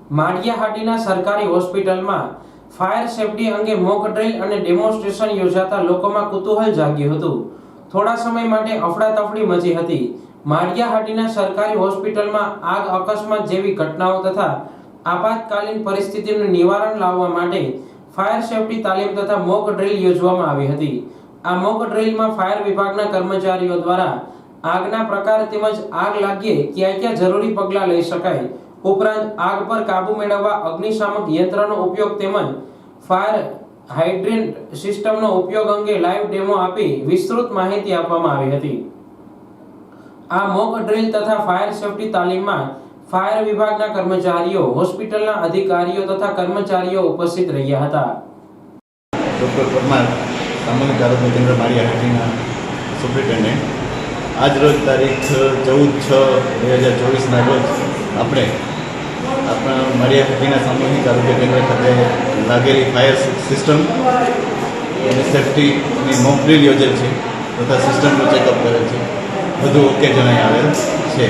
માળિયાહાટીના સરકારી હોસ્પિટલમાં fire safety અંગે મોક ડ્રીલ અને ડેમોન્સ્ટ્રેશન યોજાતા લોકોમાં કુતૂહલ જાગ્યું હતું. થોડા સમય માટે અફડાતફડી મચી હતી. માળિયાહાટીના સરકારી હોસ્પિટલમાં આગ અકસ્માત જેવી ઘટનાઓ તથા આપાતકાલીન પરિસ્થિતિનું નિવારણ લાવવા માટે ફાયર સેફટી તાલીમ તથા મોક ડ્રીલ યોજવામાં આવી હતી. આ મોક ડ્રીલમાં ફાયર વિભાગના કર્મચારીઓ દ્વારા આગના પ્રકાર તેમજ આગ લાગીએ ક્યાં ક્યાં જરૂરી પગલાં લઈ શકાય, ઉપરાંત આગ પર કાબુ મેળવવા અગ્નિશામક યંત્રનો ઉપયોગ તેમજ ફાયર હાઇડ્રન્ટ સિસ્ટમનો ઉપયોગ અંગે લાઈવ ડેમો આપી વિસ્તૃત માહિતી આપવામાં આવી હતી. આ મોક ડ્રીલ તથા ફાયર સેફટી તાલીમમાં ફાયર વિભાગના કર્મચારીઓ, હોસ્પિટલના અધિકારીઓ તથા કર્મચારીઓ ઉપસ્થિત રહ્યા હતા. ડૉક્ટર પરમાર, સામૂહિક આરોગ્ય કેન્દ્ર માળિયાહાટીના સુપ્રિન્ટેન્ડન્ટ. આજ રોજ તારીખ 14/6/2024ના રોજ આપણે આપણા માળિયાહાટીના સામૂહિક આરોગ્ય કેન્દ્ર ખાતે લાગેલી ફાયર સિસ્ટમ અને સેફટીની મોક ડ્રીલ યોજેલ છે તથા સિસ્ટમનું ચેકઅપ કરેલ છે. બધું ઓકે જણાઈ આવેલ છે.